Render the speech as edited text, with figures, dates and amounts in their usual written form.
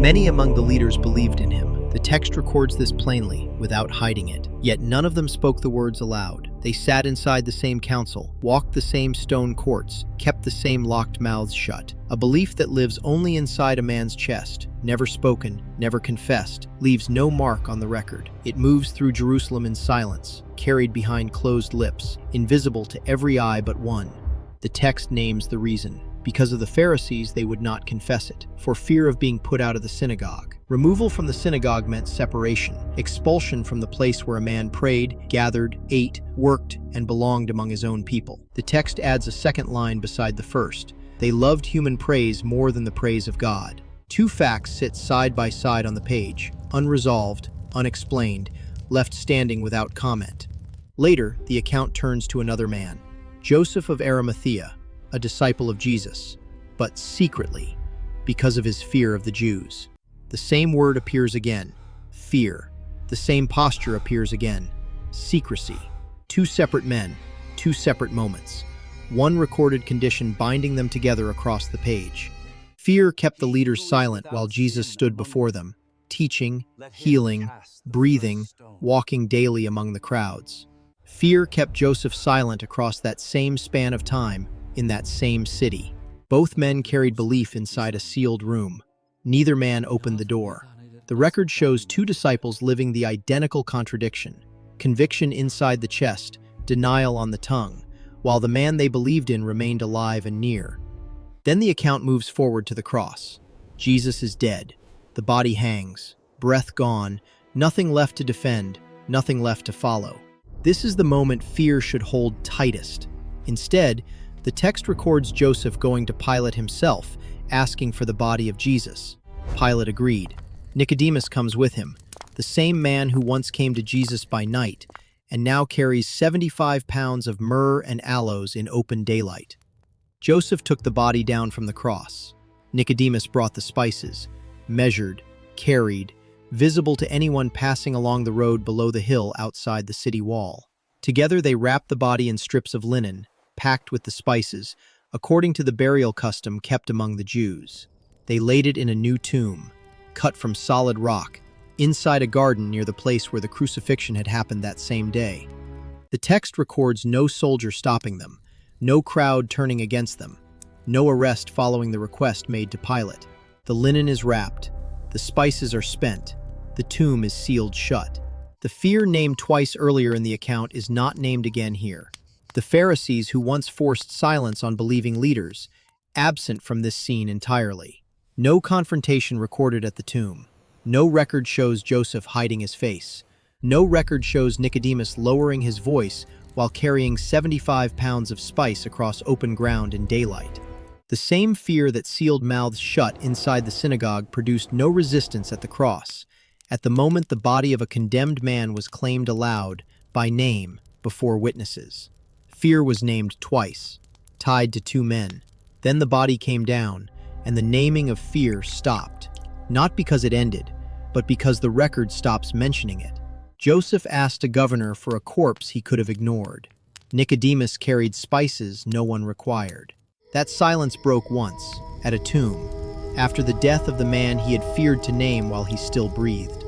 Many among the leaders believed in him. The text records this plainly, without hiding it. Yet none of them spoke the words aloud. They sat inside the same council, walked the same stone courts, kept the same locked mouths shut. A belief that lives only inside a man's chest, never spoken, never confessed, leaves no mark on the record. It moves through Jerusalem in silence, carried behind closed lips, invisible to every eye but one. The text names the reason. Because of the Pharisees, they would not confess it, for fear of being put out of the synagogue. Removal from the synagogue meant separation, expulsion from the place where a man prayed, gathered, ate, worked, and belonged among his own people. The text adds a second line beside the first. They loved human praise more than the praise of God. Two facts sit side by side on the page, unresolved, unexplained, left standing without comment. Later, the account turns to another man, Joseph of Arimathea, a disciple of Jesus, but secretly, because of his fear of the Jews. The same word appears again, fear. The same posture appears again, secrecy. Two separate men, two separate moments. One recorded condition binding them together across the page. Fear kept the leaders silent while Jesus stood before them, teaching, healing, breathing, walking daily among the crowds. Fear kept Joseph silent across that same span of time, in that same city. Both men carried belief inside a sealed room. Neither man opened the door. The record shows two disciples living the identical contradiction. Conviction inside the chest, denial on the tongue, while the man they believed in remained alive and near. Then the account moves forward to the cross. Jesus is dead. The body hangs, breath gone, nothing left to defend, nothing left to follow. This is the moment fear should hold tightest. Instead, the text records Joseph going to Pilate himself, asking for the body of Jesus. Pilate agreed. Nicodemus comes with him, the same man who once came to Jesus by night, and now carries 75 pounds of myrrh and aloes in open daylight. Joseph took the body down from the cross. Nicodemus brought the spices, measured, carried, visible to anyone passing along the road below the hill outside the city wall. Together they wrapped the body in strips of linen, packed with the spices, according to the burial custom kept among the Jews. They laid it in a new tomb, cut from solid rock, inside a garden near the place where the crucifixion had happened that same day. The text records no soldier stopping them, no crowd turning against them, no arrest following the request made to Pilate. The linen is wrapped, the spices are spent, the tomb is sealed shut. The fear named twice earlier in the account is not named again here. The Pharisees who once forced silence on believing leaders, absent from this scene entirely. No confrontation recorded at the tomb. No record shows Joseph hiding his face. No record shows Nicodemus lowering his voice while carrying 75 pounds of spice across open ground in daylight. The same fear that sealed mouths shut inside the synagogue produced no resistance at the cross. At the moment the body of a condemned man was claimed aloud, by name, before witnesses. Fear was named twice, tied to two men. Then the body came down, and the naming of fear stopped. Not because it ended, but because the record stops mentioning it. Joseph asked a governor for a corpse he could have ignored. Nicodemus carried spices no one required. That silence broke once, at a tomb, after the death of the man he had feared to name while he still breathed.